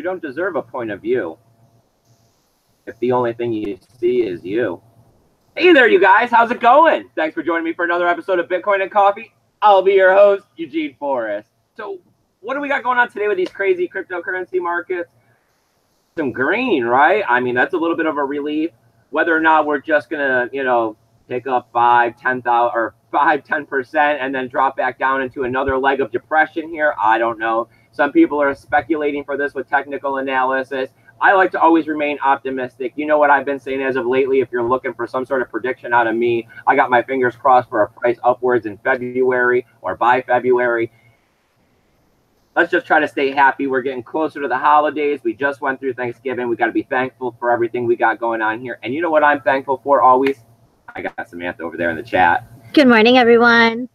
You don't deserve a point of view if the only thing you see is you. Hey there, you guys. How's it going? Thanks for joining me for another episode of Bitcoin and Coffee. I'll be your host, Eugene Forrest. So what do we got going on today with these crazy cryptocurrency markets? Some green, right? I mean, that's a little bit of a relief. Whether or not we're just going to, take up 10% and then drop back down into another leg of depression here, I don't know. Some people are speculating for this with technical analysis. I like to always remain optimistic. You know what I've been saying as of lately, if you're looking for some sort of prediction out of me, I got my fingers crossed for a price upwards in February or by February. Let's just try to stay happy. We're getting closer to the holidays. We just went through Thanksgiving. We got to be thankful for everything we got going on here. And you know what I'm thankful for always? I got Samantha over there in the chat. Good morning, everyone.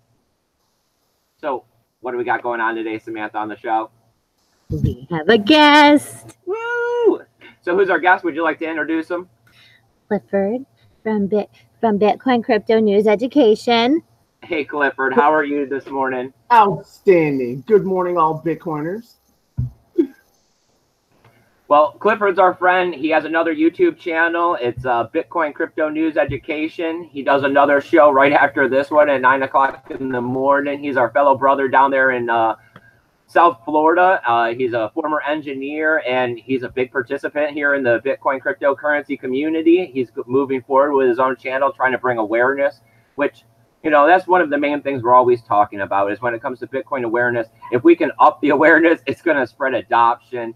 So what do we got going on today, Samantha, on the show? We have a guest. Woo! So who's our guest? Would you like to introduce him? Clifford from Bitcoin Crypto News Education. Hey, Clifford. How are you this morning? Outstanding. Good morning, all Bitcoiners. Well, Clifford's our friend. He has another YouTube channel. It's Bitcoin Crypto News Education. He does another show right after this one at 9 o'clock in the morning. He's our fellow brother down there in South Florida. He's a former engineer, and he's a big participant here in the Bitcoin cryptocurrency community. He's moving forward with his own channel, trying to bring awareness, which, that's one of the main things we're always talking about is when it comes to Bitcoin awareness. If we can up the awareness, it's going to spread adoption.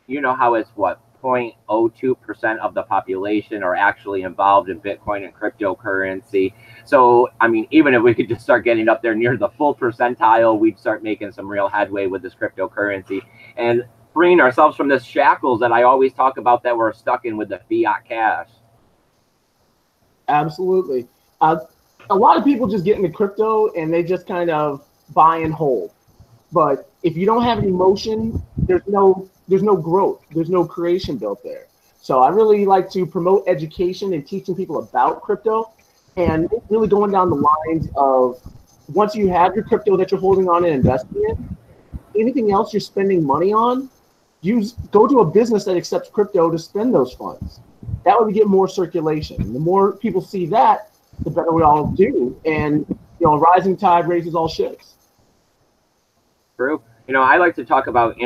You know how it's 0.02% of the population are actually involved in Bitcoin and cryptocurrency. So, I mean, even if we could just start getting up there near the full percentile, we'd start making some real headway with this cryptocurrency and freeing ourselves from this shackles that I always talk about that we're stuck in with the fiat cash. Absolutely. A lot of people just get into crypto and they just kind of buy and hold. But if you don't have any motion, there's no growth. There's no creation built there. So I really like to promote education and teaching people about crypto and really going down the lines of once you have your crypto that you're holding on and investing in, anything else you're spending money on, go to a business that accepts crypto to spend those funds. That would get more circulation. And the more people see that, the better we all do. And, a rising tide raises all ships. True. I like to talk about,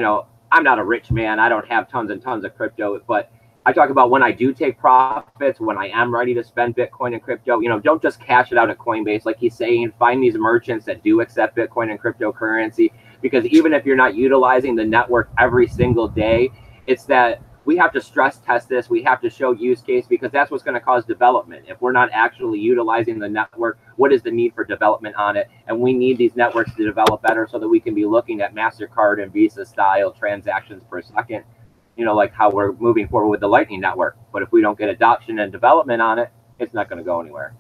I'm not a rich man. I don't have tons and tons of crypto, but I talk about when I do take profits, when I am ready to spend Bitcoin and crypto, don't just cash it out at Coinbase. Like he's saying, find these merchants that do accept Bitcoin and cryptocurrency, because even if you're not utilizing the network every single day, it's that we have to stress test this. We have to show use case, because that's what's going to cause development. If we're not actually utilizing the network, what is the need for development on it? And we need these networks to develop better so that we can be looking at MasterCard and Visa style transactions per second, like how we're moving forward with the Lightning Network. But if we don't get adoption and development on it, it's not going to go anywhere.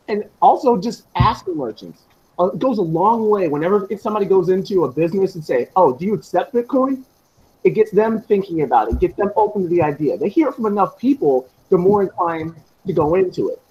And also just ask the merchants. It goes a long way. If somebody goes into a business and say, oh, do you accept Bitcoin? It gets them thinking about it, gets them open to the idea. They hear it from enough people, they're more inclined to go into it.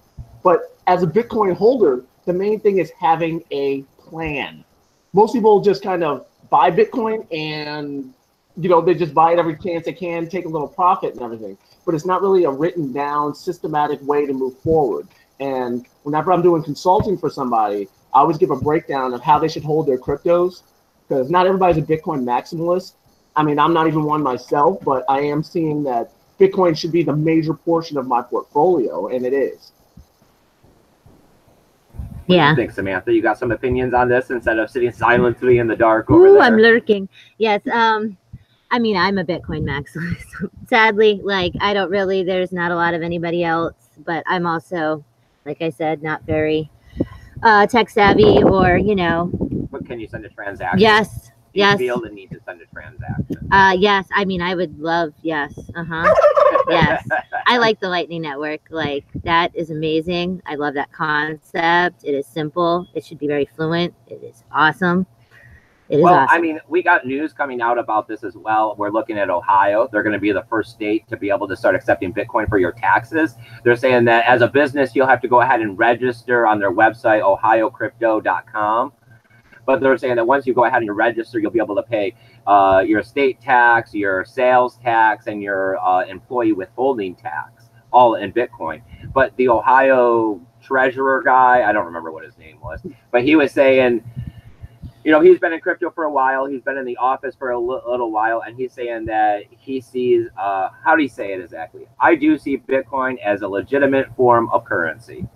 But as a Bitcoin holder, the main thing is having a plan. Most people just kind of buy Bitcoin and, they just buy it every chance they can, take a little profit and everything. But it's not really a written down, systematic way to move forward. And whenever I'm doing consulting for somebody, I always give a breakdown of how they should hold their cryptos, because not everybody's a Bitcoin maximalist. I mean, I'm not even one myself, but I am seeing that Bitcoin should be the major portion of my portfolio, and it is. Yeah. What do you think, Samantha? You got some opinions on this instead of sitting silently in the dark over there? I'm lurking. Yes. I mean, I'm a Bitcoin maximalist. Sadly, there's not a lot of anybody else, but I'm also, like I said, not very tech savvy or, But can you send a transaction? Yes. You feel the need to send a transaction? Yes. I mean, I would love, yes. Yes. I like the Lightning Network. Like, that is amazing. I love that concept. It is simple. It should be very fluent. It is awesome. Awesome. I mean, we got news coming out about this as well. We're looking at Ohio. They're going to be the first state to be able to start accepting Bitcoin for your taxes. They're saying that as a business, you'll have to go ahead and register on their website, ohiocrypto.com. But they're saying that once you go ahead and you register, you'll be able to pay your estate tax, your sales tax, and your employee withholding tax, all in Bitcoin. But the Ohio treasurer guy, I don't remember what his name was, but he was saying, you know, he's been in crypto for a while. He's been in the office for a little while, and he's saying that he sees, how do you say it exactly? I do see Bitcoin as a legitimate form of currency.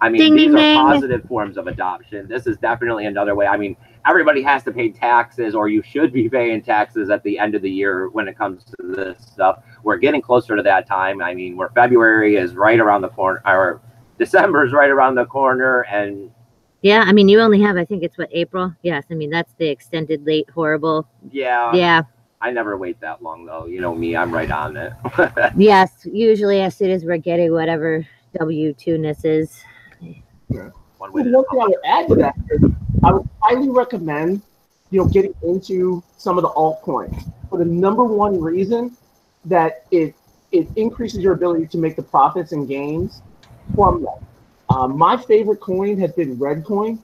I mean, Ding, these ding, are ding. positive forms of adoption. This is definitely another way. I mean, everybody has to pay taxes, or you should be paying taxes at the end of the year when it comes to this stuff. We're getting closer to that time. I mean, where February is right around the corner, or December is right around the corner, and yeah, I mean, you only have, I think it's what, April? Yes, I mean, that's the extended, late, horrible. yeah. Yeah. I never wait that long, though. You know me, I'm right on it. Yes, usually as soon as we're getting whatever W-2-ness is. Yeah. One thing I would add to that is I would highly recommend, you know, getting into some of the altcoins for the number one reason that it increases your ability to make the profits and gains from that. My favorite coin has been Redcoin.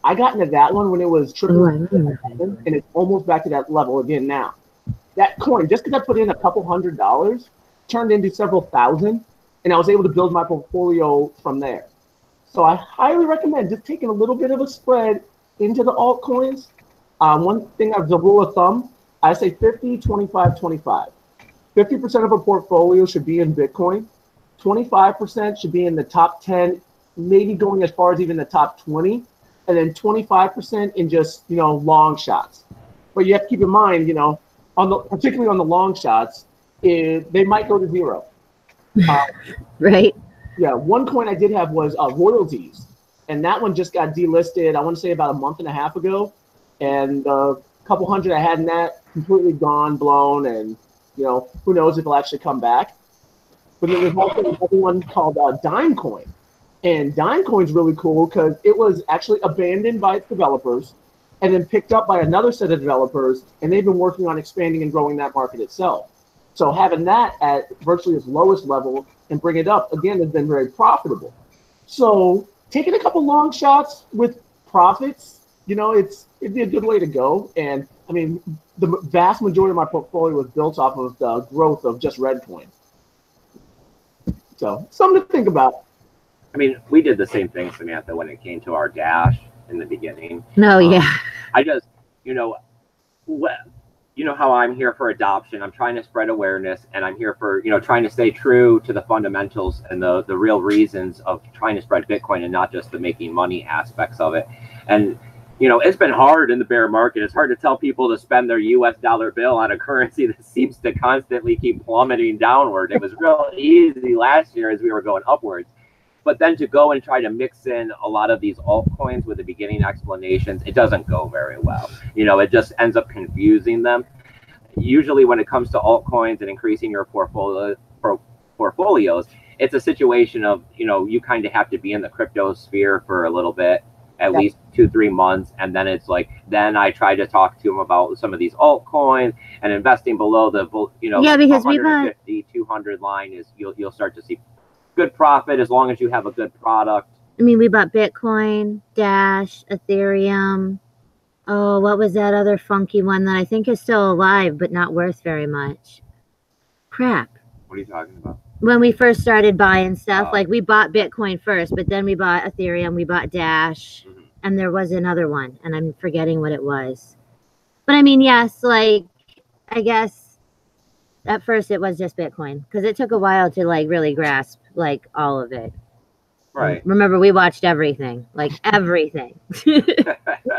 I got into that one when it was triple, and it's almost back to that level again now. That coin, just because I put in a couple $100, turned into several thousand, and I was able to build my portfolio from there. So I highly recommend just taking a little bit of a spread into the altcoins. One thing as a rule of thumb, I say 50, 25, 25. 50% of a portfolio should be in Bitcoin. 25% should be in the top 10, maybe going as far as even the top 20, and then 25% in just, you know, long shots. But you have to keep in mind, you know, particularly on the long shots, they might go to zero. Right. Yeah, one coin I did have was royalties, and that one just got delisted, I want to say about a month and a half ago, and a couple hundred I had in that completely gone, blown, and, you know, who knows if it'll actually come back. But then there's also another one called Dime Coin, and Dime Coin's really cool because it was actually abandoned by its developers and then picked up by another set of developers, and they've been working on expanding and growing that market itself. So having that at virtually its lowest level and bring it up, again, has been very profitable. So taking a couple long shots with profits, you know, it'd be a good way to go. And I mean, the vast majority of my portfolio was built off of the growth of just Redcoin. So something to think about. I mean, we did the same thing, Samantha, when it came to our Dash in the beginning. No, yeah. I just, you know how I'm here for adoption. I'm trying to spread awareness, and I'm here for, you know, trying to stay true to the fundamentals and the real reasons of trying to spread Bitcoin and not just the making money aspects of it. And, you know, it's been hard in the bear market. It's hard to tell people to spend their US dollar bill on a currency that seems to constantly keep plummeting downward. It was real easy last year as we were going upwards. But then to go and try to mix in a lot of these altcoins with the beginning explanations, it doesn't go very well. You know, it just ends up confusing them. Usually when it comes to altcoins and increasing your portfolios, it's a situation of, you know, you kind of have to be in the crypto sphere for a little bit, at least 2-3 months. And then it's like, then I try to talk to them about some of these altcoins and investing below the, you know, yeah, because 150, 200 line is, you'll start to see good profit as long as you have a good product. I mean, we bought Bitcoin, Dash, Ethereum. Oh, what was that other funky one that I think is still alive but not worth very much? Crap. What are you talking about? When we first started buying stuff, like we bought Bitcoin first, but then we bought Ethereum, we bought Dash, and there was another one, and I'm forgetting what it was. But I mean, yes, like, I guess at first it was just Bitcoin because it took a while to like really grasp like all of it. Right. Remember, we watched everything, like everything.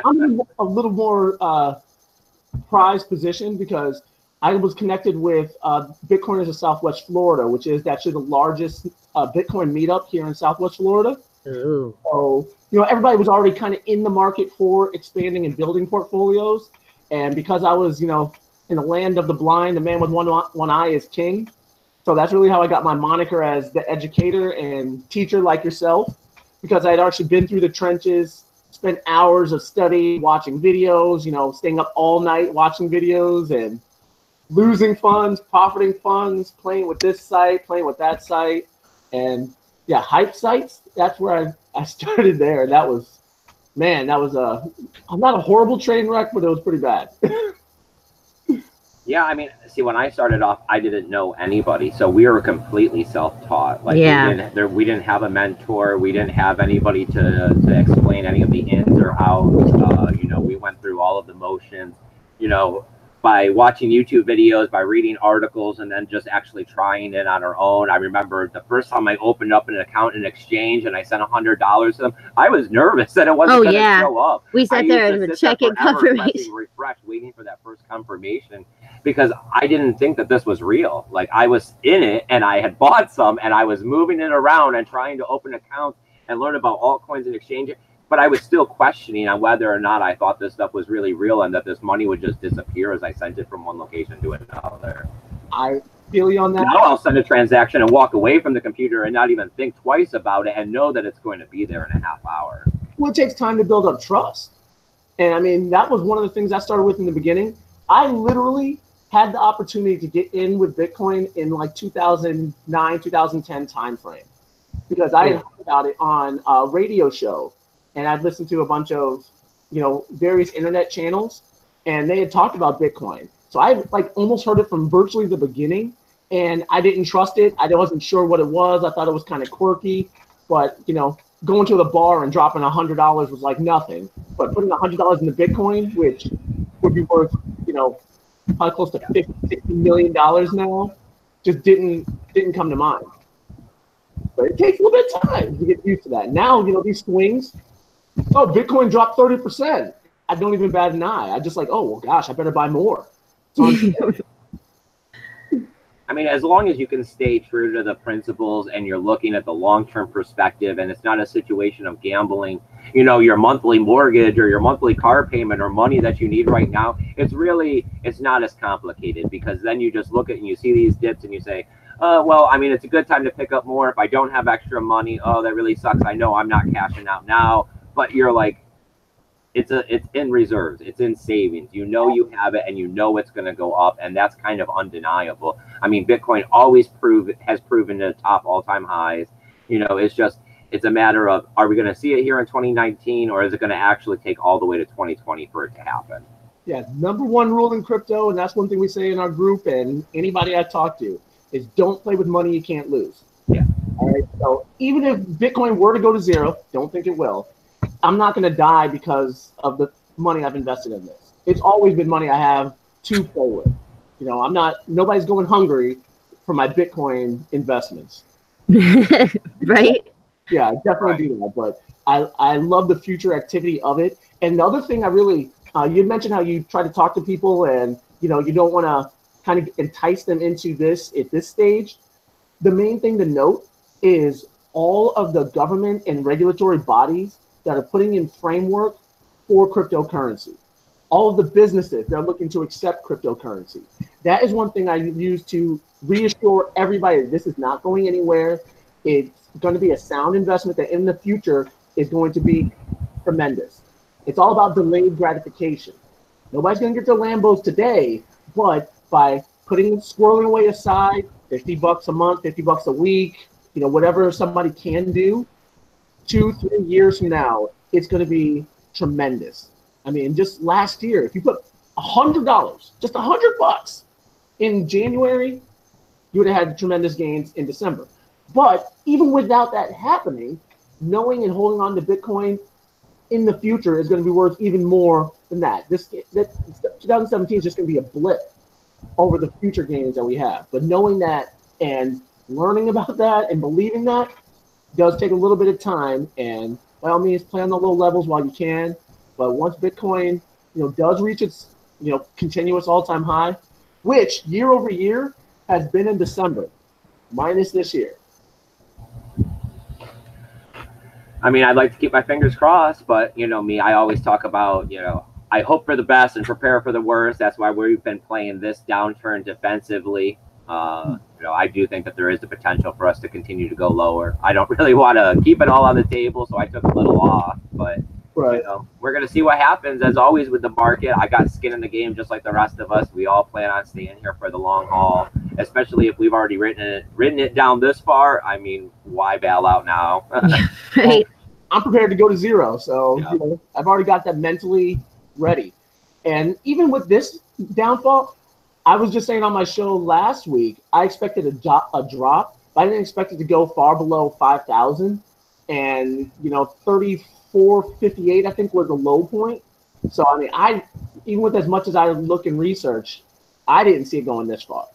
I'm in a little more prized position because I was connected with Bitcoiners of Southwest Florida, which is actually the largest Bitcoin meetup here in Southwest Florida. Ooh. So, you know, everybody was already kind of in the market for expanding and building portfolios. And because I was, you know, in the land of the blind, the man with one eye is king. So that's really how I got my moniker as the educator and teacher like yourself, because I'd actually been through the trenches, spent hours of study, watching videos, you know, staying up all night watching videos and losing funds, profiting funds, playing with this site, playing with that site. And yeah, hype sites, that's where I started there. That was man, that was not a horrible train wreck, but it was pretty bad. Yeah, I mean, see, when I started off, I didn't know anybody, so we were completely self-taught. Like, we didn't have a mentor, we didn't have anybody to explain any of the ins or outs. You know, we went through all of the motions, you know, by watching YouTube videos, by reading articles, and then just actually trying it on our own. I remember the first time I opened up an account in Exchange and I sent $100 to them, I was nervous that it wasn't going to show up. We sat there and checking confirmation, refresh, waiting for that first confirmation, because I didn't think that this was real. Like, I was in it and I had bought some and I was moving it around and trying to open accounts and learn about altcoins and exchange, but I was still questioning on whether or not I thought this stuff was really real and that this money would just disappear as I sent it from one location to another. I feel you on that. Now I'll send a transaction and walk away from the computer and not even think twice about it and know that it's going to be there in a half hour. Well, it takes time to build up trust. And I mean, that was one of the things I started with in the beginning. I literally had the opportunity to get in with Bitcoin in like 2009, 2010 timeframe, because I had heard about it on a radio show, and I'd listened to a bunch of, you know, various internet channels, and they had talked about Bitcoin. So I like almost heard it from virtually the beginning, and I didn't trust it. I wasn't sure what it was. I thought it was kind of quirky, but you know, going to the bar and dropping $100 was like nothing. But putting $100 into Bitcoin, which would be worth, you know, probably close to $50-60 million now, just didn't come to mind. But it takes a little bit of time to get used to that. Now, you know, these swings, oh, Bitcoin dropped 30%. I don't even bat an eye. I just like, oh, well, gosh, I better buy more. So I mean, as long as you can stay true to the principles and you're looking at the long-term perspective, and it's not a situation of gambling, you know, your monthly mortgage or your monthly car payment or money that you need right now, it's not as complicated, because then you just look at and you see these dips and you say, well, I mean, it's a good time to pick up more. If I don't have extra money, oh, that really sucks. I know I'm not cashing out now, but you're like, it's in reserves, it's in savings. You know you have it, and you know it's going to go up, and that's kind of undeniable. I mean, Bitcoin has proven to top all-time highs. You know, it's a matter of, are we going to see it here in 2019, or is it going to actually take all the way to 2020 for it to happen? Yeah, number one rule in crypto, and that's one thing we say in our group and anybody I've talked to, is don't play with money you can't lose. Yeah. All right. So even if Bitcoin were to go to zero, don't think it will, I'm not going to die because of the money I've invested in this. It's always been money I have to play with. You know, nobody's going hungry for my Bitcoin investments. Right? Yeah, I definitely do that. But I love the future activity of it. And the other thing I really, you mentioned how you try to talk to people and, you know, you don't want to kind of entice them into this at this stage. The main thing to note is all of the government and regulatory bodies that are putting in framework for cryptocurrency. All of the businesses that are looking to accept cryptocurrency. That is one thing I use to reassure everybody this is not going anywhere. It's going to be a sound investment that in the future is going to be tremendous. It's all about delayed gratification. Nobody's going to get their Lambos today, but by squirreling away aside, $50 a month, $50 a week, you know, whatever somebody can do, 2-3 years from now, it's going to be tremendous. I mean, just last year, if you put $100, just $100 in January, you would have had tremendous gains in December. But even without that happening, knowing and holding on to Bitcoin in the future is going to be worth even more than that. 2017 is just going to be a blip over the future gains that we have. But knowing that and learning about that and believing that does take a little bit of time, and by all means, play on the low levels while you can. But once Bitcoin, you know, does reach its, you know, continuous all-time high, which year over year has been in December, minus this year. I mean, I'd like to keep my fingers crossed, but you know me, I always talk about, you know, I hope for the best and prepare for the worst. That's why we've been playing this downturn defensively. You know, I do think that there is the potential for us to continue to go lower. I don't really want to keep it all on the table, so I took a little off. But right. You know, we're going to see what happens. As always with the market, I got skin in the game just like the rest of us. We all plan on staying here for the long haul, especially if we've already written it down this far. I mean, why bail out now? Right. I'm prepared to go to zero. So Yeah. you know, I've already got that mentally ready. And even with this downfall, I was just saying on my show last week, I expected a drop, but I didn't expect it to go far below 5,000. And, you know, 34.58, I think, was the low point. So, I mean, even with as much as I look and research, I didn't see it going this far.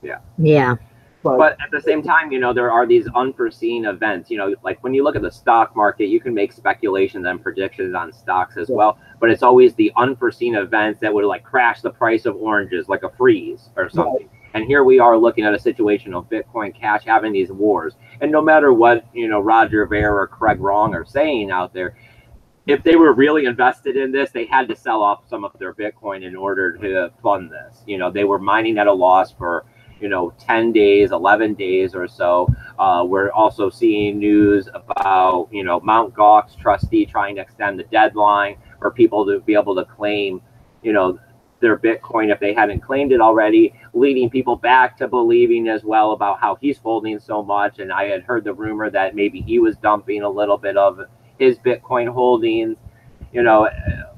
Yeah. Yeah. But at the same time, you know, there are these unforeseen events. You know, like when you look at the stock market, you can make speculations and predictions on stocks as well. But it's always the unforeseen events that would like crash the price of oranges, like a freeze or something. Right. And here we are looking at a situation of Bitcoin Cash having these wars. And no matter what, you know, Roger Ver or Craig Wrong are saying out there, if they were really invested in this, they had to sell off some of their Bitcoin in order to fund this. You know, they were mining at a loss for, you know, 10 days, 11 days or so. We're also seeing news about, you know, Mt. Gox trustee trying to extend the deadline for people to be able to claim, you know, their Bitcoin if they hadn't claimed it already, leading people back to believing as well about how he's holding so much. And I had heard the rumor that maybe he was dumping a little bit of his Bitcoin holdings. You know,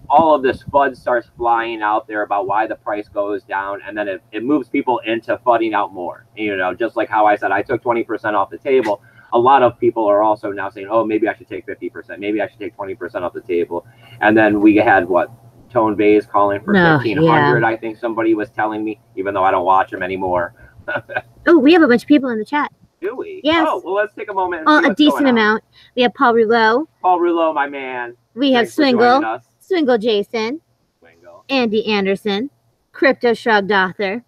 all of this FUD starts flying out there about why the price goes down, and then it moves people into FUDding out more. You know, just like how I said, I took 20% off the table. A lot of people are also now saying, oh, maybe I should take 50%. Maybe I should take 20% off the table. And then we had what? Tone Bays calling for 1,500, yeah. I think somebody was telling me, even though I don't watch them anymore. Oh, we have a bunch of people in the chat. Do we? Yes. Oh, well, let's take a moment and see a decent amount. We have Paul Rouleau. Paul Rouleau, my man. We have Swingle. Swingle Jason. Swingle. Andy Anderson. Crypto Shrugged Author.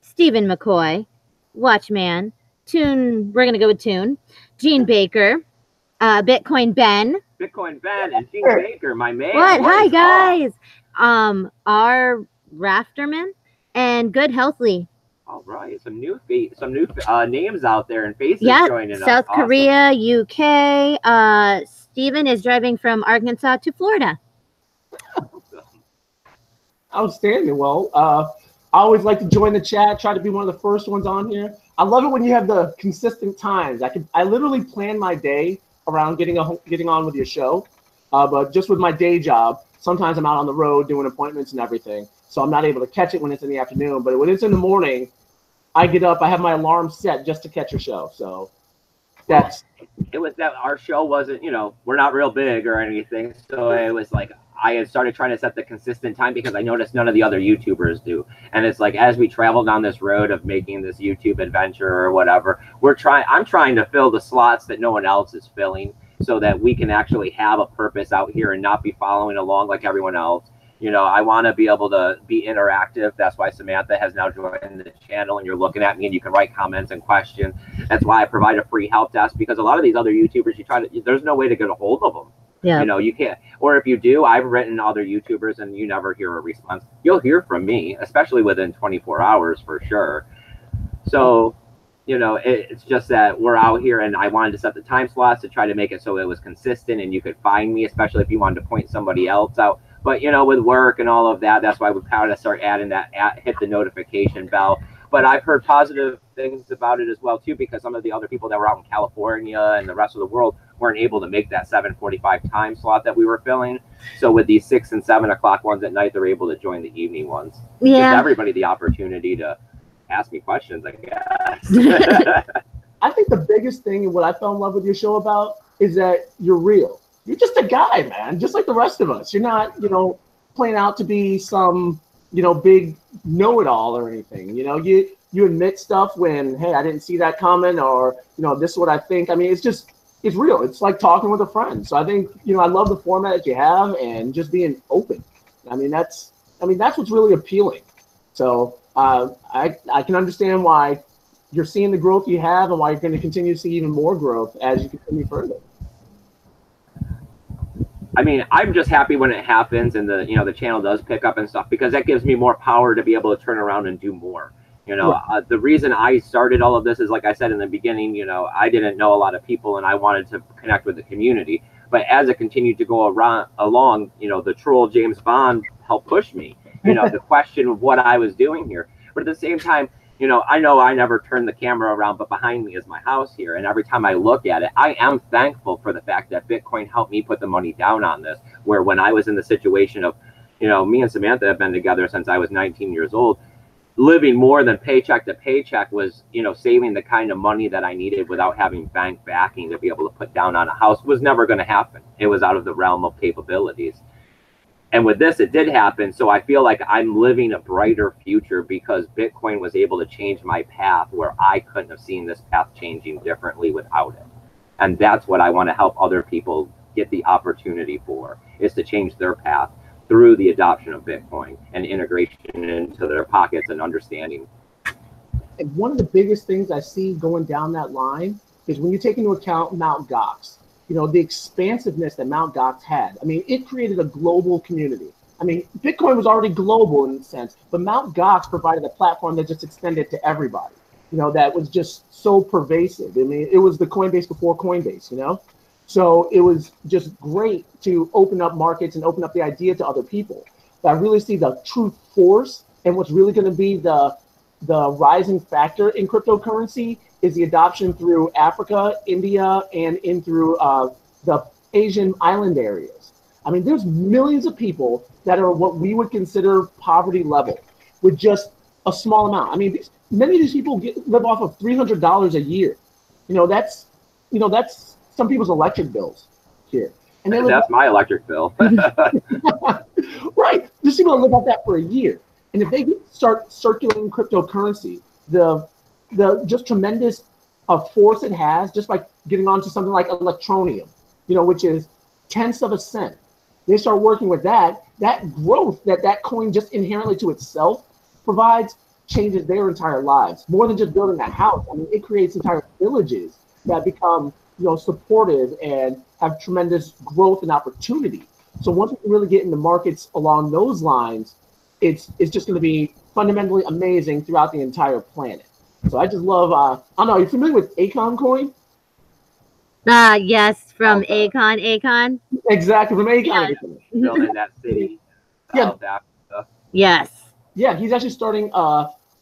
Stephen McCoy. Watchman. Toon. We're going to go with Toon. Gene Baker. Bitcoin Ben. Bitcoin Ben and Gene Baker, my man. What? Hi, guys. Our Rafterman and Good Healthly. All right, some new names out there and faces joining us. South Korea, UK. Steven is driving from Arkansas to Florida. Outstanding. Well, I always like to join the chat, try to be one of the first ones on here. I love it when you have the consistent times. I literally plan my day around getting on with your show, but just with my day job, sometimes I'm out on the road doing appointments and everything, so I'm not able to catch it when it's in the afternoon. But when it's in the morning, I get up, I have my alarm set just to catch your show. So that's it. Was that our show wasn't, you know, we're not real big or anything, so it was like I had started trying to set the consistent time because I noticed none of the other YouTubers do. And it's like, as we travel down this road of making this YouTube adventure or whatever, I'm trying to fill the slots that no one else is filling so that we can actually have a purpose out here and not be following along like everyone else. You know, I want to be able to be interactive. That's why Samantha has now joined the channel and you're looking at me and you can write comments and questions. That's why I provide a free help desk, because a lot of these other YouTubers, there's no way to get a hold of them. Yeah. You know, you can't, or if you do, I've written other YouTubers and you never hear a response. You'll hear from me, especially within 24 hours for sure. So, you know, it's just that we're out here and I wanted to set the time slots to try to make it so it was consistent and you could find me, especially if you wanted to point somebody else out. But, you know, with work and all of that, that's why we kind of start adding that, hit the notification bell. But I've heard positive things about it as well, too, because some of the other people that were out in California and the rest of the world weren't able to make that 7:45 time slot that we were filling. So with these 6 and 7 o'clock ones at night, they're able to join the evening ones. Yeah. Gives everybody the opportunity to ask me questions, I guess. I think the biggest thing and what I fell in love with your show about is that you're real. You're just a guy, man, just like the rest of us. You're not, you know, playing out to be some, you know, big know-it-all or anything. You know, you admit stuff when, hey, I didn't see that comment, or, you know, this is what I think. I mean, it's real. It's like talking with a friend. So I think, you know, I love the format that you have and just being open. I mean, that's what's really appealing. So I can understand why you're seeing the growth you have and why you're going to continue to see even more growth as you continue further. I mean, I'm just happy when it happens and the channel does pick up and stuff, because that gives me more power to be able to turn around and do more. You know, the reason I started all of this is, like I said in the beginning, you know, I didn't know a lot of people and I wanted to connect with the community. But as it continued to go along, you know, the troll James Bond helped push me, you know, the question of what I was doing here. But at the same time, You know I never turn the camera around, but behind me is my house here. And every time I look at it, I am thankful for the fact that Bitcoin helped me put the money down on this. Where when I was in the situation of, you know, me and Samantha have been together since I was 19 years old, living more than paycheck to paycheck was, you know, saving the kind of money that I needed without having bank backing to be able to put down on a house was never going to happen. It was out of the realm of capabilities. And with this, it did happen. So I feel like I'm living a brighter future because Bitcoin was able to change my path where I couldn't have seen this path changing differently without it. And that's what I want to help other people get the opportunity for, is to change their path through the adoption of Bitcoin and integration into their pockets and understanding. And one of the biggest things I see going down that line is when you take into account Mt. Gox, you know, the expansiveness that Mt. Gox had. I mean, it created a global community. I mean, Bitcoin was already global in a sense, but Mt. Gox provided a platform that just extended to everybody, you know, that was just so pervasive. I mean, it was the Coinbase before Coinbase, you know? So it was just great to open up markets and open up the idea to other people. But I really see the true force and what's really going to be the rising factor in cryptocurrency is the adoption through Africa, India, and in through the Asian island areas. I mean, there's millions of people that are what we would consider poverty level with just a small amount. I mean, many of these people live off of $300 a year. You know, that's some people's electric bills here. And that's my electric bill. Right. There's people that live off that for a year. And if they start circulating cryptocurrency, the just tremendous force it has just by getting onto something like electronium, you know, which is tenths of a cent. They start working with that growth that coin just inherently to itself provides changes their entire lives. More than just building that house. I mean, it creates entire villages that become, you know, supportive and have tremendous growth and opportunity. So once we can really get into markets along those lines, it's just going to be fundamentally amazing throughout the entire planet. So I just love, I don't know, are you familiar with Acon coin? Yes, from Acon. Exactly, from Acon. Yes. Building that city. Yeah. Yes. Yeah, he's actually starting,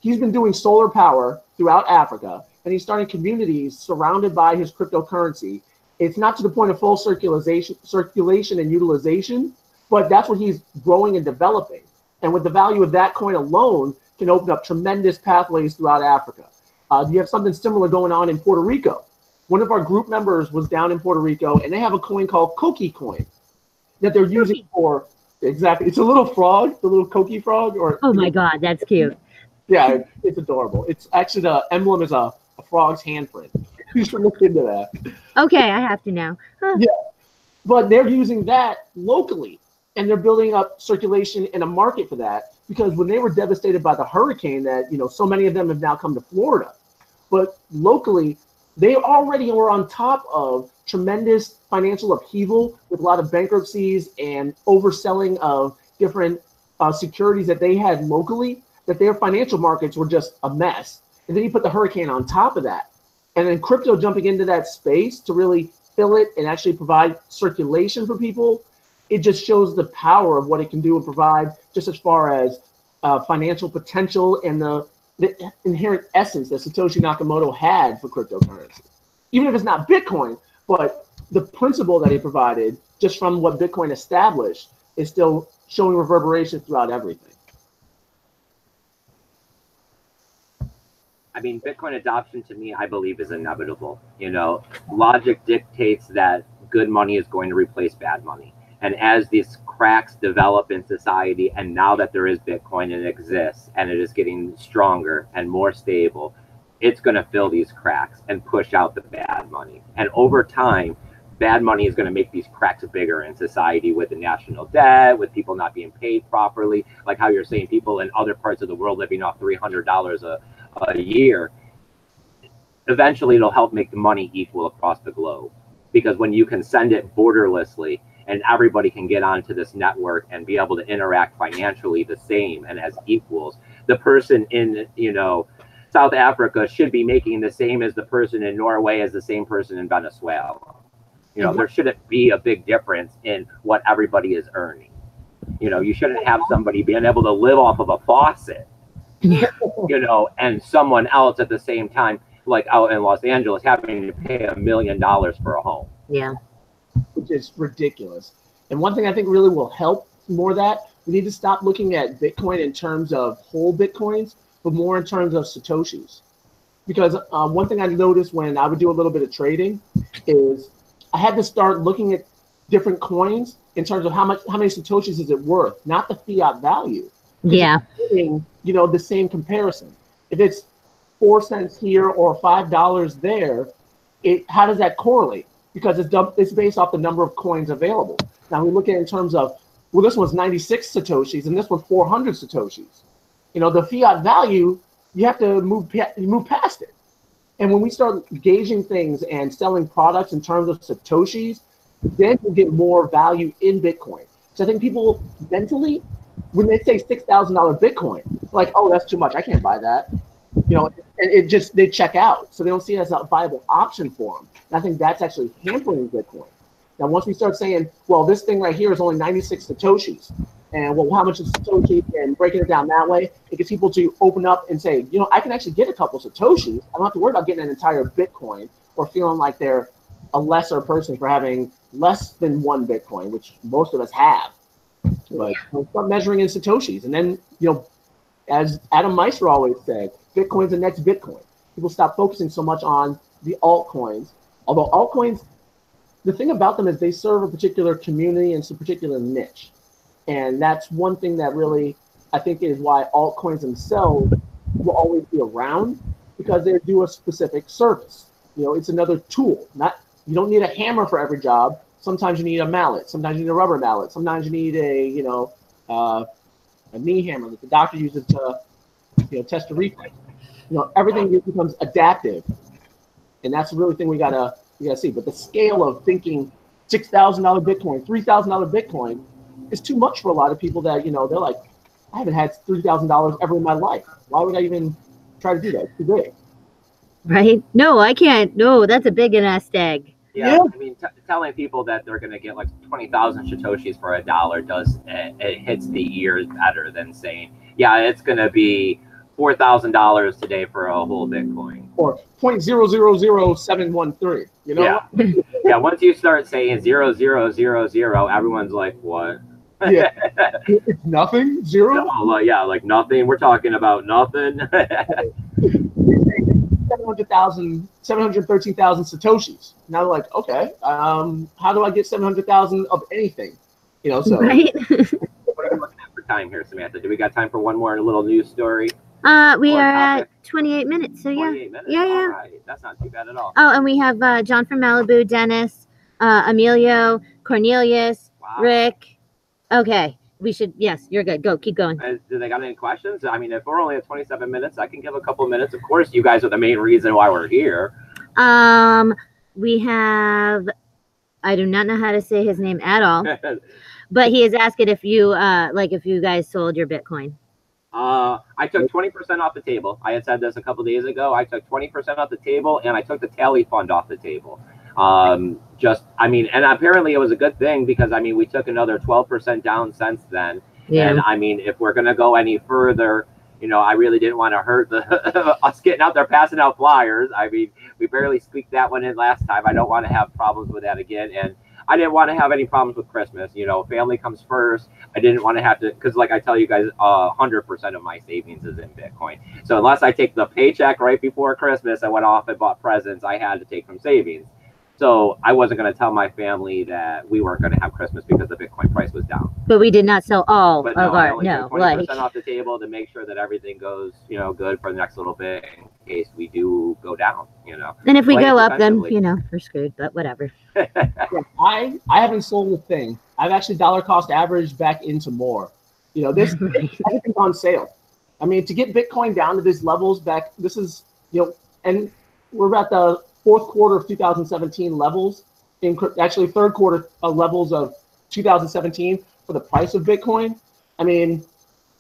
he's been doing solar power throughout Africa, and he's starting communities surrounded by his cryptocurrency. It's not to the point of full circulation and utilization, but that's what he's growing and developing. And with the value of that coin alone, can open up tremendous pathways throughout Africa. You have something similar going on in Puerto Rico. One of our group members was down in Puerto Rico, and they have a coin called Coqui coin that they're using for, exactly, it's a little frog, the little Coqui frog. Oh my God, that's cute. Yeah, it's adorable. It's actually, the emblem is a frog's handprint. You should look into that. Okay, I have to now. Huh. Yeah, but they're using that locally, and they're building up circulation and a market for that, because when they were devastated by the hurricane that, you know, so many of them have now come to Florida, but locally they already were on top of tremendous financial upheaval with a lot of bankruptcies and overselling of different securities that they had locally, that their financial markets were just a mess. And then you put the hurricane on top of that, and then crypto jumping into that space to really fill it and actually provide circulation for people. It just shows the power of what it can do and provide, just as far as financial potential and the inherent essence that Satoshi Nakamoto had for cryptocurrency. Even if it's not Bitcoin, but the principle that he provided just from what Bitcoin established is still showing reverberation throughout everything. I mean, Bitcoin adoption to me, I believe, is inevitable. You know, logic dictates that good money is going to replace bad money. And as these cracks develop in society, and now that there is Bitcoin and it exists and it is getting stronger and more stable, it's going to fill these cracks and push out the bad money. And over time, bad money is going to make these cracks bigger in society, with the national debt, with people not being paid properly, like how you're saying people in other parts of the world living off $300 a year. Eventually, it'll help make the money equal across the globe, because when you can send it borderlessly, and everybody can get onto this network and be able to interact financially the same and as equals, the person in, you know, South Africa should be making the same as the person in Norway, as the same person in Venezuela. You know, there shouldn't be a big difference in what everybody is earning. You know, you shouldn't have somebody being able to live off of a faucet you know, and someone else at the same time, like out in Los Angeles, having to pay $1 million for a home. Yeah. Which is ridiculous. And one thing I think really will help more that, we need to stop looking at Bitcoin in terms of whole Bitcoins, but more in terms of Satoshis. Because one thing I noticed when I would do a little bit of trading is I had to start looking at different coins in terms of how many Satoshis is it worth, not the fiat value. Yeah. Getting, you know, the same comparison. If it's 4 cents here or $5 there, how does that correlate? Because it's based off the number of coins available. Now we look at it in terms of, well, this one's 96 Satoshis and this one's 400 Satoshis. You know, the fiat value, you have to move past it. And when we start gauging things and selling products in terms of Satoshis, then you get more value in Bitcoin. So I think people mentally, when they say $6,000 Bitcoin, like, oh, that's too much, I can't buy that. You know, and they check out. So they don't see it as a viable option for them. And I think that's actually hampering Bitcoin. Now, once we start saying, well, this thing right here is only 96 Satoshis, and well, how much is Satoshi, and breaking it down that way, it gets people to open up and say, you know, I can actually get a couple Satoshis. I don't have to worry about getting an entire Bitcoin or feeling like they're a lesser person for having less than one Bitcoin, which most of us have. But start measuring in Satoshis. And then, you know, as Adam Meister always said, Bitcoin's the next Bitcoin. People stop focusing so much on the altcoins. Although altcoins, the thing about them is they serve a particular community and some particular niche. And that's one thing that really, I think, is why altcoins themselves will always be around, because they do a specific service. You know, it's another tool. You don't need a hammer for every job. Sometimes you need a mallet. Sometimes you need a rubber mallet. Sometimes you need a knee hammer that the doctor uses to, you know, test a reflex. You know, everything becomes adaptive, and that's the really thing we gotta see. But the scale of thinking $6,000 Bitcoin, $3,000 Bitcoin is too much for a lot of people. That, you know, they're like, I haven't had $3,000 ever in my life. Why would I even try to do that? It's too big. Right? No, I can't. No, that's a big nest egg. Yeah, I mean, telling people that they're going to get like 20,000 Satoshis for $1 it hits the ears better than saying, yeah, it's going to be $4,000 today for a whole Bitcoin. Or 0.000713, you know? Yeah. Yeah, once you start saying 0000, everyone's like, what? Yeah. It's nothing? Zero? No, yeah, like nothing. We're talking about nothing. 713,000 Satoshis. Now they're like, okay, how do I get 700,000 of anything? You know, so. Right. What are we looking at for time here, Samantha? Do we got time for one more little news story? We are at 28 minutes, so yeah. 28 minutes? Yeah. All right. That's not too bad at all. Oh, and we have John from Malibu, Dennis, Emilio, Cornelius, Wow. Rick. Okay, yes, you're good. Go, keep going. Do they got any questions? I mean, if we're only at 27 minutes, I can give a couple minutes. Of course, you guys are the main reason why we're here. We have, I do not know how to say his name at all, but he is asking if you, if you guys sold your Bitcoin. I took 20% off the table. I had said this a couple days ago. I took 20% off the table, and I took the tally fund off the table. And apparently it was a good thing, because I mean, we took another 12% down since then. Yeah. And I mean, if we're gonna go any further, you know, I really didn't want to hurt us getting out there passing out flyers. I mean, we barely squeaked that one in last time. I don't want to have problems with that again. And I didn't want to have any problems with Christmas. You know, family comes first. I didn't want to have to, because like I tell you guys, 100% of my savings is in Bitcoin. So unless I take the paycheck right before Christmas, I went off and bought presents I had to take from savings. So I wasn't going to tell my family that we weren't going to have Christmas because the Bitcoin price was down. But we did not sell all of our, I only took 20% off the table to make sure that everything goes, you know, good for the next little bit in case we do go down, you know. And if we go up, then, you know, we're screwed, but whatever. I haven't sold a thing. I've actually dollar cost averaged back into more. You know, everything's on sale. I mean, to get Bitcoin down to these levels back, this is, you know, and we're at the fourth quarter of 2017 levels, actually third quarter levels of 2017 for the price of Bitcoin. I mean,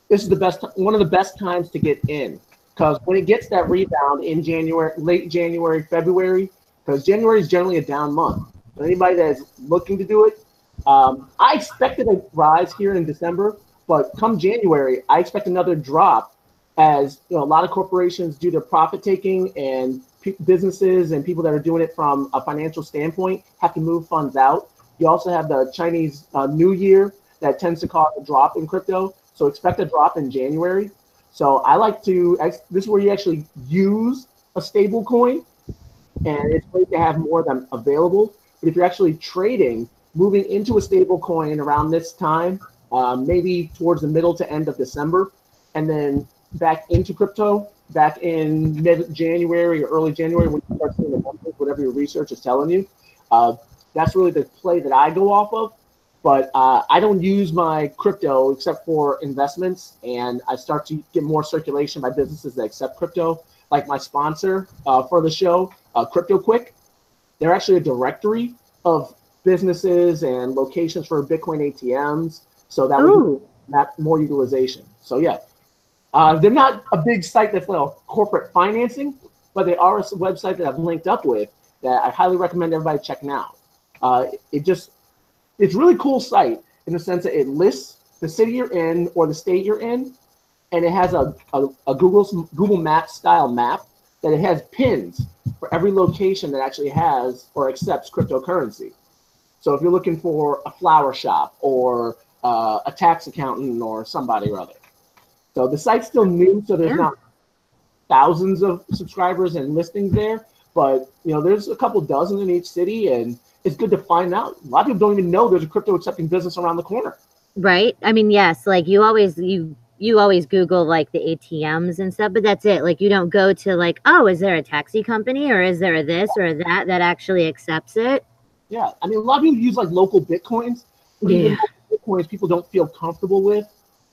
this is one of the best times to get in, because when it gets that rebound in January, late January, February, because January is generally a down month. For anybody that is looking to do it, I expected a rise here in December, but come January, I expect another drop as you know, a lot of corporations do their profit taking, and businesses and people that are doing it from a financial standpoint have to move funds out. You also have the Chinese New Year that tends to cause a drop in crypto. So expect a drop in January. So I like to, this is where you actually use a stable coin, and it's great to have more of them available. But if you're actually trading, moving into a stable coin around this time, maybe towards the middle to end of December, and then back into crypto, back in mid-January or early January when you start seeing the numbers, whatever your research is telling you. That's really the play that I go off of. But I don't use my crypto except for investments, and I start to get more circulation by businesses that accept crypto, like my sponsor for the show, Crypto Quick. They're actually a directory of businesses and locations for Bitcoin ATMs, so that we can map more utilization. So yeah, they're not a big site that's like corporate financing, but they are a website that I've linked up with that I highly recommend everybody checking out. It's a really cool site in the sense that it lists the city you're in or the state you're in, and it has a Google Maps style map that it has pins for every location that actually has or accepts cryptocurrency. So if you're looking for a flower shop or a tax accountant or somebody or other. So the site's still new, so there's not thousands of subscribers and listings there, but you know, there's a couple dozen in each city, and it's good to find out. A lot of people don't even know there's a crypto accepting business around the corner. Right. I mean, yes, like you always Google like the ATMs and stuff, but that's it. Like you don't go to like, oh, is there a taxi company or is there a this or that actually accepts it? Yeah. I mean, a lot of people use like local Bitcoins, but even local Bitcoins people don't feel comfortable with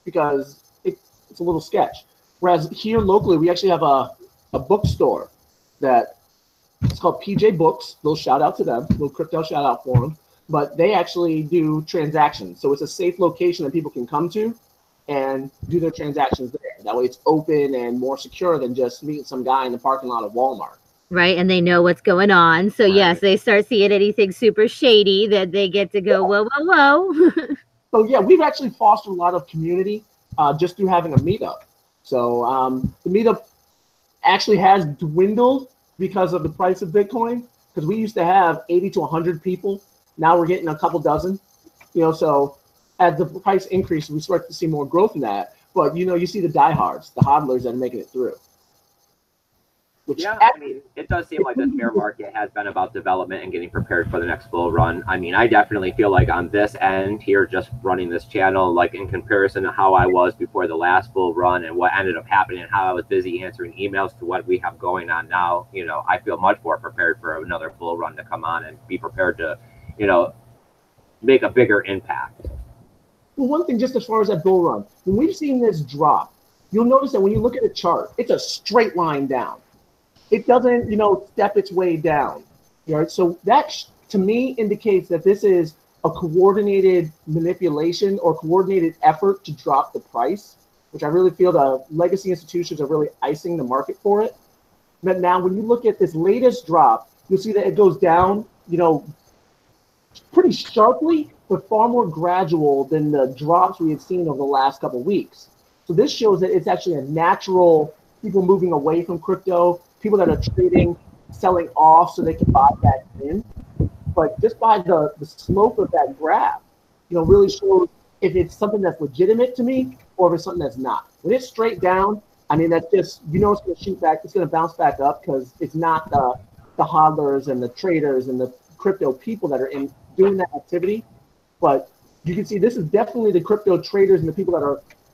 because it's a little sketch. Whereas here locally, we actually have a bookstore that it's called PJ Books. Little shout out to them, little crypto shout out for them. But they actually do transactions. So it's a safe location that people can come to and do their transactions there. That way it's open and more secure than just meeting some guy in the parking lot of Walmart. Right. And they know what's going on. So yes, they start seeing anything super shady that they get to go, whoa, whoa, whoa. So yeah, we've actually fostered a lot of community just through having a meetup. So the meetup actually has dwindled because of the price of Bitcoin, because we used to have 80 to 100 people. Now we're getting a couple dozen, you know, so as the price increases, we start to see more growth in that. But, you know, you see the diehards, the hodlers that are making it through. I mean, it does seem like this bear market has been about development and getting prepared for the next bull run. I mean, I definitely feel like on this end here, just running this channel, like in comparison to how I was before the last bull run and what ended up happening and how I was busy answering emails to what we have going on now, you know, I feel much more prepared for another bull run to come on and be prepared to, you know, make a bigger impact. Well, one thing just as far as that bull run, when we've seen this drop, you'll notice that when you look at a chart, it's a straight line down. It doesn't, you know, step its way down. Right? So that, to me, indicates that this is a coordinated manipulation or coordinated effort to drop the price, which I really feel the legacy institutions are really icing the market for it. But now when you look at this latest drop, you'll see that it goes down, you know, pretty sharply, but far more gradual than the drops we had seen over the last couple of weeks. So this shows that it's actually a natural people moving away from crypto, people that are trading, selling off so they can buy back in. But just by the slope of that graph, you know, really shows if it's something that's legitimate to me or if it's something that's not. When it's straight down, I mean, that's just, you know, it's going to shoot back, it's going to bounce back up because it's not the hodlers and the traders and the crypto people that are in doing that activity. But you can see this is definitely the crypto traders and the people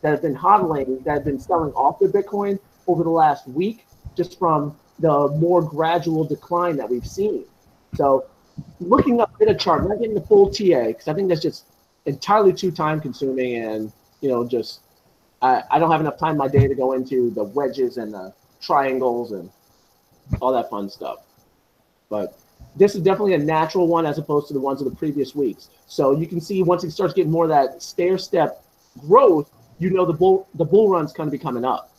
that have been hodling, that have been selling off their Bitcoin over the last week, just from the more gradual decline that we've seen. So looking up at a chart, not getting the full TA, because I think that's just entirely too time consuming, and you know, just I don't have enough time in my day to go into the wedges and the triangles and all that fun stuff. But this is definitely a natural one as opposed to the ones of the previous weeks. So you can see once it starts getting more of that stair step growth, you know the bull run's going to be coming up.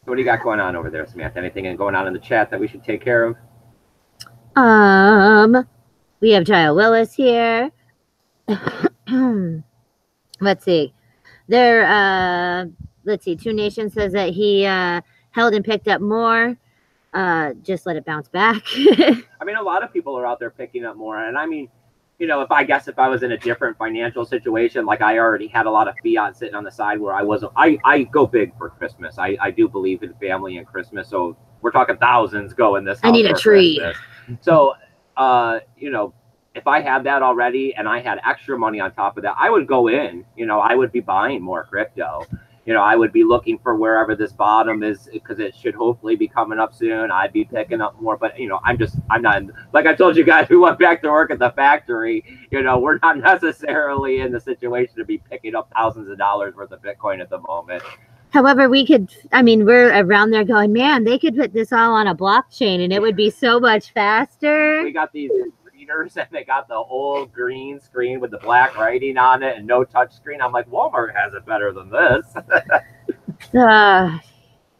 What do you got going on over there, Samantha? Anything going on in the chat that we should take care of? We have Giles Willis here. Let's see. There, let's see, Two Nations says that he held and picked up more. Just let it bounce back. I mean, a lot of people are out there picking up more. And I mean, you know, if I was in a different financial situation, like I already had a lot of fiat sitting on the side where I wasn't, I go big for Christmas. I do believe in family and Christmas. So we're talking thousands go in this house. I need a tree. Christmas. So, you know, if I had that already and I had extra money on top of that, I would go in, you know, I would be buying more crypto. You know, I would be looking for wherever this bottom is, because it should hopefully be coming up soon. I'd be picking up more, but you know, I'm not, like I told you guys, we went back to work at the factory. You know, we're not necessarily in the situation to be picking up thousands of dollars worth of Bitcoin at the moment. However, we're around there going, man, they could put this all on a blockchain and it would be so much faster. We got these readers and they got the old green screen with the black writing on it and no touch screen. I'm like, Walmart has it better than this.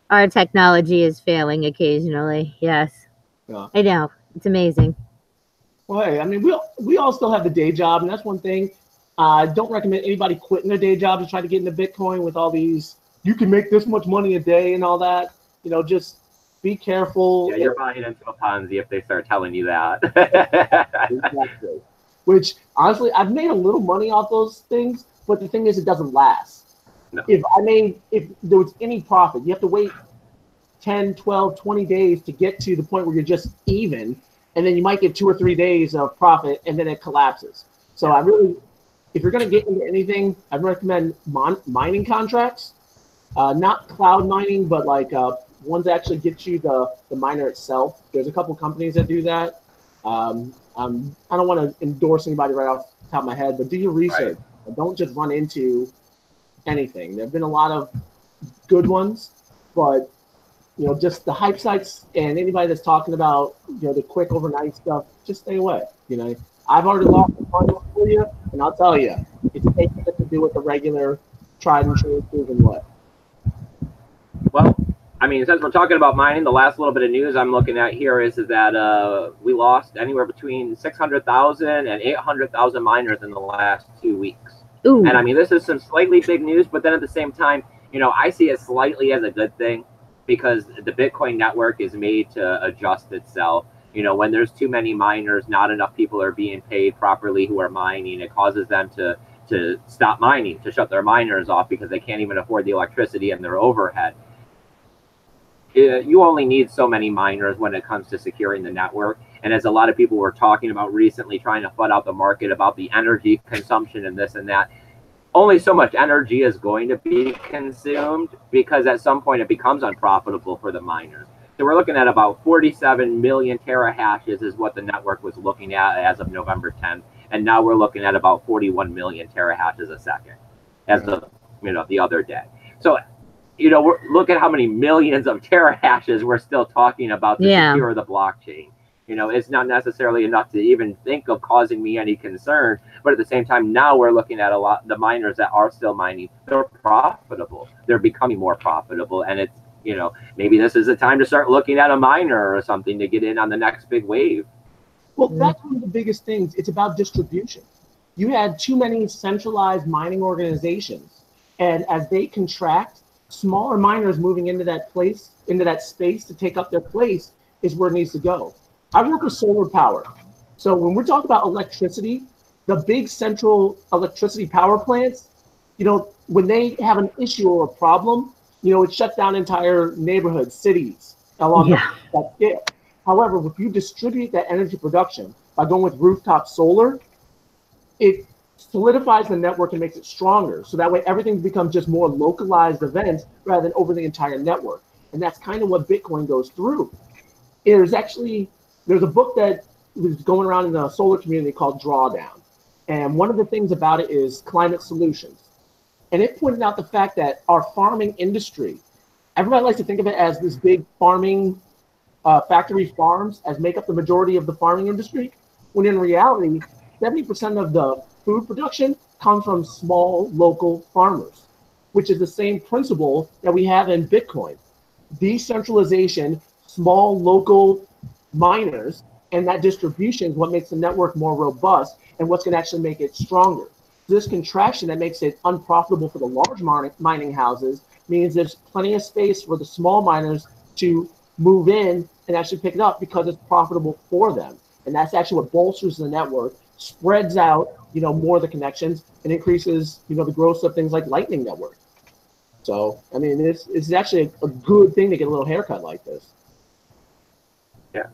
Our technology is failing occasionally. Yes. Yeah. I know. It's amazing. Well, hey, I mean, we all still have the day job, and that's one thing. I don't recommend anybody quitting their day job to try to get into Bitcoin with all these, you can make this much money a day and all that. You know, just be careful. Yeah, you're buying into a Ponzi if they start telling you that. Exactly. Which, honestly, I've made a little money off those things, but the thing is, it doesn't last. No. If there was any profit, you have to wait 10, 12, 20 days to get to the point where you're just even, and then you might get 2 or 3 days of profit, and then it collapses. So if you're going to get into anything, I'd recommend mining contracts, not cloud mining, but like ones that actually get you the miner itself. There's a couple companies that do that. I don't want to endorse anybody right off the top of my head, but do your research. Right. Don't just run into anything. There have been a lot of good ones, but you know, just the hype sites and anybody that's talking about, you know, the quick overnight stuff, just stay away. You know, I've already lost money for you, and I'll tell you, it's taking it to do with the regular tried and true proven way. Well, I mean, since we're talking about mining, the last little bit of news I'm looking at here is that we lost anywhere between 600,000 and 800,000 miners in the last 2 weeks. Ooh. And I mean, this is some slightly big news, but then at the same time, you know, I see it slightly as a good thing because the Bitcoin network is made to adjust itself. You know, when there's too many miners, not enough people are being paid properly who are mining. It causes them to stop mining, to shut their miners off because they can't even afford the electricity and their overhead. You only need so many miners when it comes to securing the network. And as a lot of people were talking about recently, trying to flood out the market about the energy consumption and this and that, only so much energy is going to be consumed because at some point it becomes unprofitable for the miners. So we're looking at about 47 million terahashes is what the network was looking at as of November 10th. And now we're looking at about 41 million terahashes a second as of, you know, the other day. So, you know, look at how many millions of terahashes we're still talking about to secure the blockchain. You know, it's not necessarily enough to even think of causing me any concern. But at the same time, now we're looking at the miners that are still mining. They're profitable. They're becoming more profitable. And it's, you know, maybe this is the time to start looking at a miner or something to get in on the next big wave. Well, that's one of the biggest things. It's about distribution. You had too many centralized mining organizations. And as they contract, smaller miners moving into that place, into that space to take up their place is where it needs to go. I work with solar power. So when we're talking about electricity, the big central electricity power plants, you know, when they have an issue or a problem, you know, it shuts down entire neighborhoods, cities along that scale. However, if you distribute that energy production by going with rooftop solar, it solidifies the network and makes it stronger. So that way everything becomes just more localized events rather than over the entire network. And that's kind of what Bitcoin goes through. There's a book that was going around in the solar community called Drawdown. And one of the things about it is climate solutions. And it pointed out the fact that our farming industry, everybody likes to think of it as this big farming factory farms as make up the majority of the farming industry, when in reality, 70% of the food production comes from small local farmers, which is the same principle that we have in Bitcoin. Decentralization, small local miners, and that distribution is what makes the network more robust and what's going to actually make it stronger. this contraction that makes it unprofitable for the large mining houses means there's plenty of space for the small miners to move in and actually pick it up because it's profitable for them. And that's actually what bolsters the network, spreads out, more of the connections, and increases, the growth of things like Lightning Network. So, I mean, it's actually a good thing to get a little haircut like this. Yeah.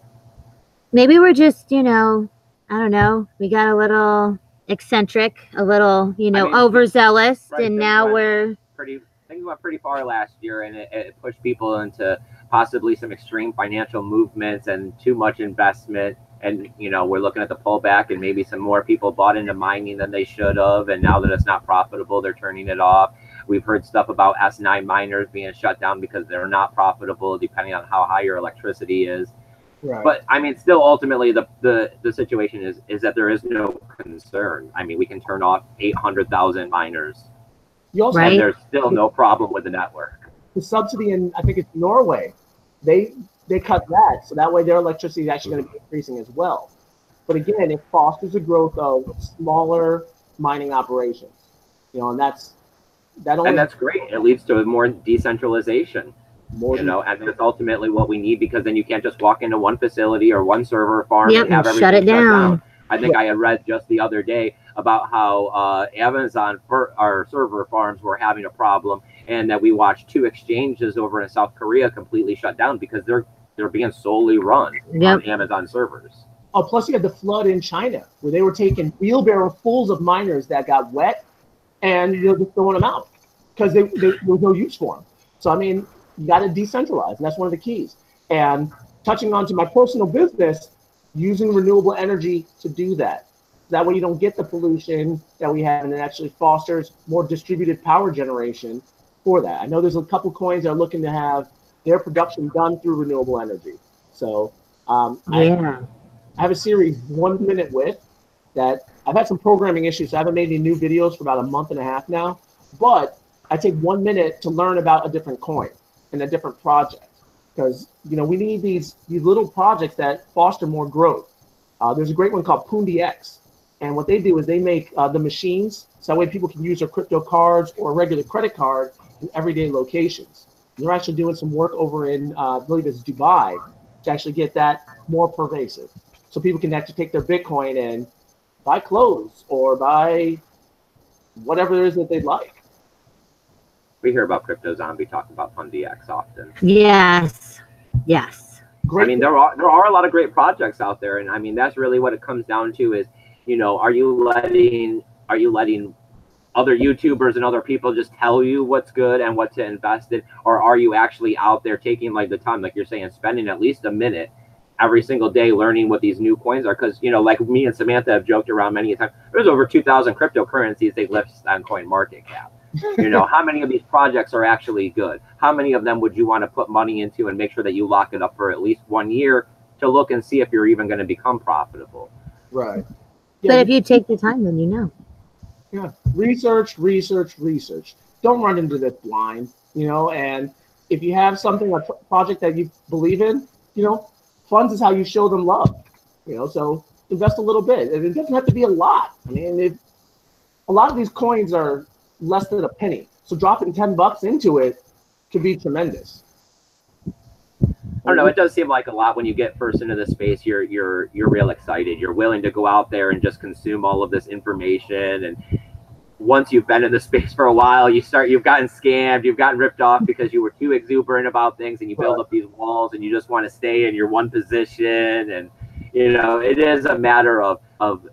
Maybe we're just, I don't know, we got a little eccentric, a little, overzealous, right, and now things went pretty far last year, and it pushed people into possibly some extreme financial movements and too much investment. And, we're looking at the pullback, and maybe some more people bought into mining than they should have. And now that it's not profitable, they're turning it off. We've heard stuff about S9 miners being shut down because they're not profitable, depending on how high your electricity is. Right. But I mean, still, ultimately, the situation is that there is no concern. I mean, we can turn off 800,000 miners, and there's still no problem with the network. The subsidy in, I think it's Norway, they cut that, so that way their electricity is actually going to be increasing as well. But again, it fosters the growth of smaller mining operations, and that's great. It leads to more decentralization. And that's ultimately what we need, because then you can't just walk into one facility or one server farm and have everything shut it down. I think I had read just the other day about how Amazon our server farms were having a problem, and that we watched 2 exchanges over in South Korea completely shut down because they're being solely run on Amazon servers. Oh, plus you had the flood in China where they were taking wheelbarrow fulls of miners that got wet and just throwing them out because there was no use for them. So I mean, you got to decentralize, and that's one of the keys. And touching on to my personal business, using renewable energy to do that. That way you don't get the pollution that we have, and it actually fosters more distributed power generation for that. I know there's a couple coins that are looking to have their production done through renewable energy. So I have a series 1 minute with that. I've had some programming issues, so I haven't made any new videos for about a month and a half now, but I take 1 minute to learn about a different coin and a different project, because we need these little projects that foster more growth. There's a great one called Pundi X, and what they do is they make the machines so that way people can use their crypto cards or a regular credit card in everyday locations. And they're actually doing some work over in I believe it's Dubai to actually get that more pervasive, so people can actually take their Bitcoin and buy clothes or buy whatever it is that they'd like. We hear about Crypto Zombie talking about Pundi X often. Yes. Great. I mean, there are a lot of great projects out there, and I mean, that's really what it comes down to is, are you letting other YouTubers and other people just tell you what's good and what to invest in, or are you actually out there taking like the time, like you're saying, spending at least a minute every single day learning what these new coins are? Because like me and Samantha have joked around many times, there's over 2,000 cryptocurrencies they list on CoinMarketCap. How many of these projects are actually good? How many of them would you want to put money into and make sure that you lock it up for at least 1 year to look and see if you're even going to become profitable? Right. Yeah. But if you take the time, then Yeah. Research. Don't run into this blind, and if you have something, a project that you believe in, funds is how you show them love, so invest a little bit. And it doesn't have to be a lot. I mean, a lot of these coins are less than a penny, so dropping $10 into it could be tremendous. I don't know. It does seem like a lot when you get first into the space. You're real excited. You're willing to go out there and just consume all of this information. And once you've been in the space for a while, you've gotten scammed. You've gotten ripped off because you were too exuberant about things, and you build up these walls, and you just want to stay in your one position. And it is a matter of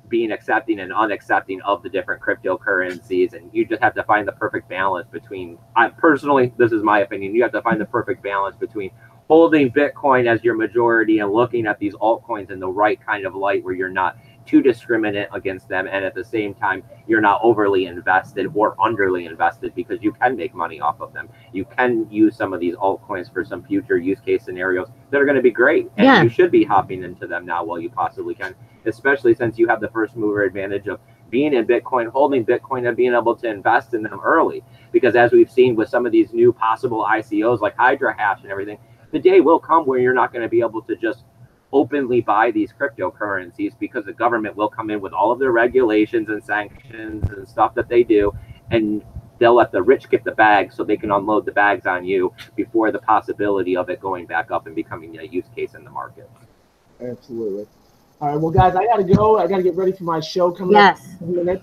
being accepting and unaccepting of the different cryptocurrencies, and you just have to find the perfect balance between. This is my opinion. You have to find the perfect balance between holding Bitcoin as your majority and looking at these altcoins in the right kind of light, where you're not too discriminate against them, and at the same time you're not overly invested or underly invested, because you can make money off of them. You can use some of these altcoins for some future use case scenarios that are going to be great, and you should be hopping into them now while you possibly can, especially since you have the first mover advantage of being in Bitcoin, holding Bitcoin, and being able to invest in them early. Because as we've seen with some of these new possible ICOs like Hydra Hash and everything, the day will come where you're not going to be able to just openly buy these cryptocurrencies, because the government will come in with all of their regulations and sanctions and stuff that they do, and they'll let the rich get the bag so they can unload the bags on you before the possibility of it going back up and becoming a use case in the market. Absolutely. All right, well, guys, I got to go. I got to get ready for my show coming up in a minute.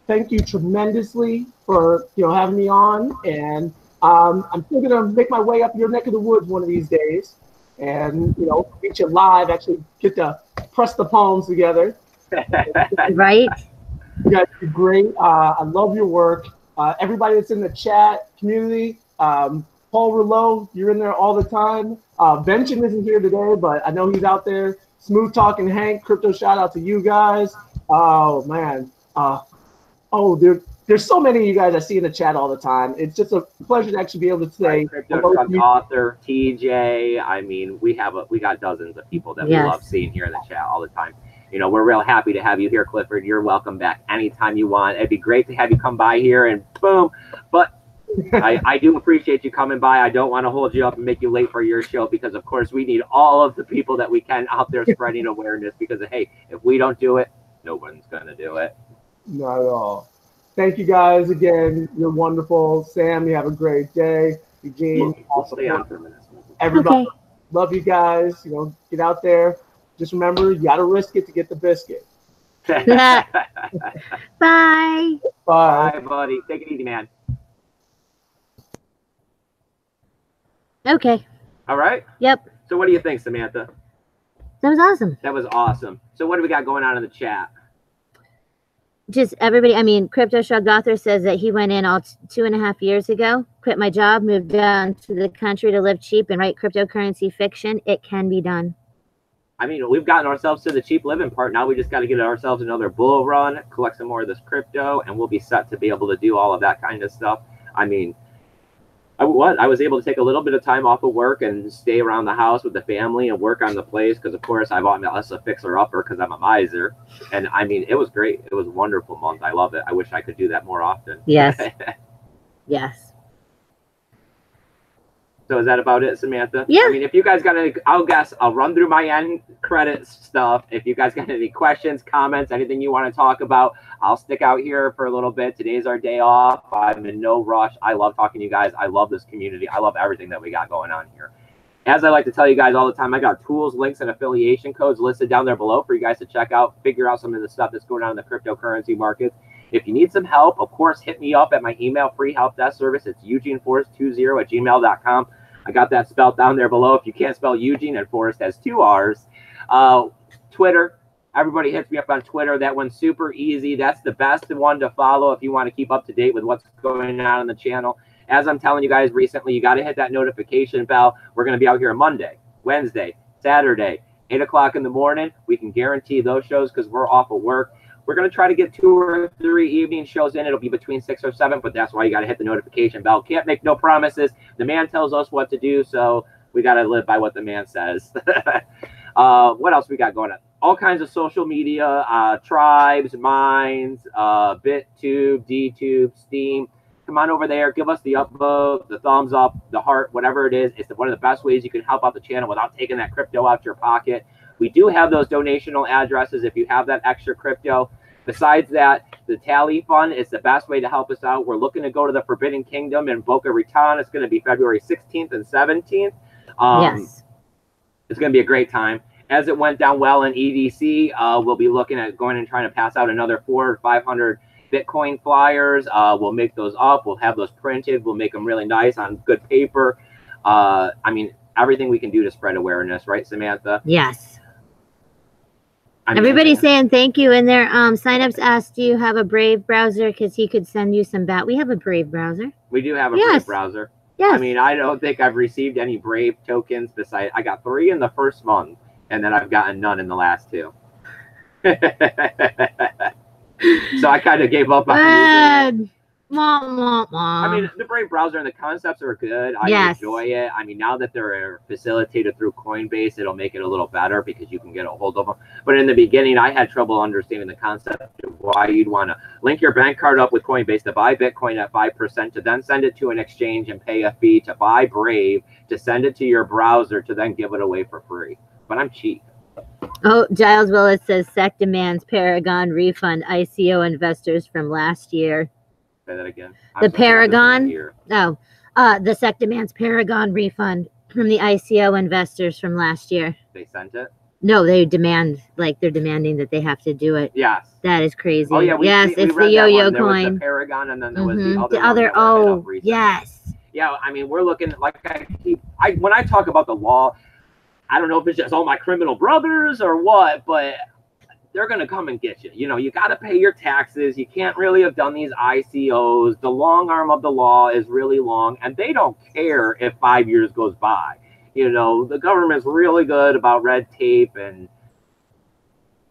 Thank you tremendously for having me on, and I'm still gonna make my way up your neck of the woods one of these days, and meet you live. Actually, get to press the palms together. Right. You guys are great. I love your work. Everybody that's in the chat community, Paul Rouleau, you're in there all the time. Benjamin isn't here today, but I know he's out there. Smooth Talking Hank, crypto shout out to you guys. Oh man. There's so many of you guys I see in the chat all the time. It's just a pleasure to actually be able to say Crypto author, TJ. I mean, we got dozens of people that we love seeing here in the chat all the time. We're real happy to have you here, Clifford. You're welcome back anytime you want. It'd be great to have you come by here and boom. But I do appreciate you coming by. I don't want to hold you up and make you late for your show, because of course we need all of the people that we can out there spreading awareness, because hey, if we don't do it, no one's gonna do it. Not at all. Thank you guys again. You're wonderful. Sam, you have a great day. Eugene, also stay on for a minute. Everybody, love you guys. Get out there. Just remember, you gotta risk it to get the biscuit. Bye. Bye. Bye, buddy. Take it easy, man. Okay. All right. Yep. So what do you think, Samantha? That was awesome. That was awesome. So what do we got going on in the chat? Just everybody, Crypto Shrugged Author says that he went in all 2.5 years ago, quit my job, moved down to the country to live cheap and write cryptocurrency fiction. It can be done. We've gotten ourselves to the cheap living part. Now we just got to get ourselves another bull run, collect some more of this crypto, and we'll be set to be able to do all of that kind of stuff. I was able to take a little bit of time off of work and stay around the house with the family and work on the place, because of course I bought us a fixer-upper because I'm a miser. And it was great. It was a wonderful month. I love it. I wish I could do that more often. Yes. Yes. So is that about it, Samantha? Yeah. If you guys got any, I'll run through my end credits stuff. If you guys got any questions, comments, anything you want to talk about, I'll stick out here for a little bit. Today's our day off. I'm in no rush. I love talking to you guys. I love this community. I love everything that we got going on here. As I like to tell you guys all the time, I got tools, links, and affiliation codes listed down there below for you guys to check out, figure out some of the stuff that's going on in the cryptocurrency markets. If you need some help, of course, hit me up at my email free help desk service. It's eugeneforrest20@gmail.com. I got that spelled down there below. If you can't spell Eugene, and Forrest has 2 R's. Twitter, everybody hits me up on Twitter. That one's super easy. That's the best one to follow if you want to keep up to date with what's going on the channel. As I'm telling you guys recently, you got to hit that notification bell. We're going to be out here Monday, Wednesday, Saturday, 8 o'clock in the morning. We can guarantee those shows because we're off of work. We're going to try to get 2 or 3 evening shows in. It'll be between 6 or 7, but that's why you got to hit the notification bell. Can't make no promises. The man tells us what to do, so we got to live by what the man says. What else we got going on? All kinds of social media, tribes, minds, BitTube, DTube, Steam. Come on over there. Give us the upvote, the thumbs up, the heart, whatever it is. It's one of the best ways you can help out the channel without taking that crypto out your pocket. We do have those donational addresses if you have that extra crypto. Besides that, the Tally Fund is the best way to help us out. We're looking to go to the Forbidden Kingdom in Boca Raton. It's going to be February 16th and 17th. Yes. It's going to be a great time. As it went down well in EDC, we'll be looking at going and trying to pass out another 400 or 500 Bitcoin flyers. We'll make those up. We'll have those printed. We'll make them really nice on good paper. Everything we can do to spread awareness, right, Samantha? Yes. Everybody's saying thank you. And their signups asked, do you have a Brave browser? Because he could send you some We have a Brave browser. We do have a Brave browser. Yes. I don't think I've received any Brave tokens besides I got 3 in the first month, and then I've gotten none in the last 2. So I kind of gave up on using it. The Brave browser and the concepts are good. I enjoy it. Now that they're facilitated through Coinbase, it'll make it a little better because you can get a hold of them. But in the beginning, I had trouble understanding the concept of why you'd want to link your bank card up with Coinbase to buy Bitcoin at 5%, to then send it to an exchange and pay a fee, to buy Brave, to send it to your browser, to then give it away for free. But I'm cheap. Oh, Giles Willis says SEC demands Paragon refund ICO investors from last year. Say that again. The Paragon? No. The SEC demands Paragon refund from the ICO investors from last year. They sent it? No, they demand, like they're demanding that they have to do it. Yes. That is crazy. Oh, yeah. It's the yo-yo coin. There was the Paragon, and then there was the The other oh, yes. Yeah, I mean, we're looking, like when I talk about the law, I don't know if it's just all my criminal brothers or what, but they're going to come and get you. You know, you got to pay your taxes. You can't really have done these ICOs. The long arm of the law is really long, and they don't care if 5 years goes by. You know, the government's really good about red tape and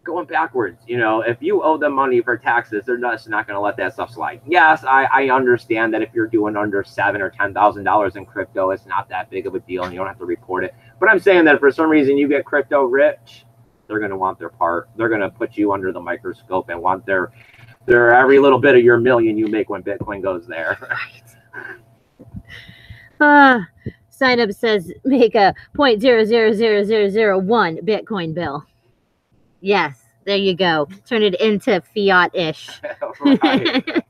going backwards. You know, if you owe them money for taxes, they're just not going to let that stuff slide. Yes, I understand that if you're doing under $7,000 or $10,000 in crypto, it's not that big of a deal and you don't have to report it. But I'm saying that if for some reason you get crypto rich, they're going to want their part. They're going to put you under the microscope and want their every little bit of your million you make when Bitcoin goes there. Sign up says make a 0.000001 Bitcoin bill. Yes, there you go. Turn it into fiat-ish. Right.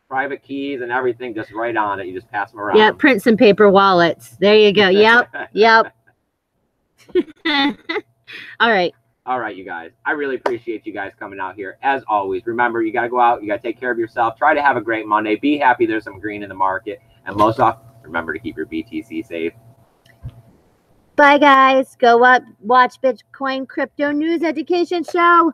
Private keys and everything just right on it. You just pass them around. Yeah, print some paper wallets. There you go. Yep. All right. All right, you guys. I really appreciate you guys coming out here. As always, remember, you got to go out. You got to take care of yourself. Try to have a great Monday. Be happy there's some green in the market. And most often, remember to keep your BTC safe. Bye, guys. Go up, watch Bitcoin Crypto News Education Show.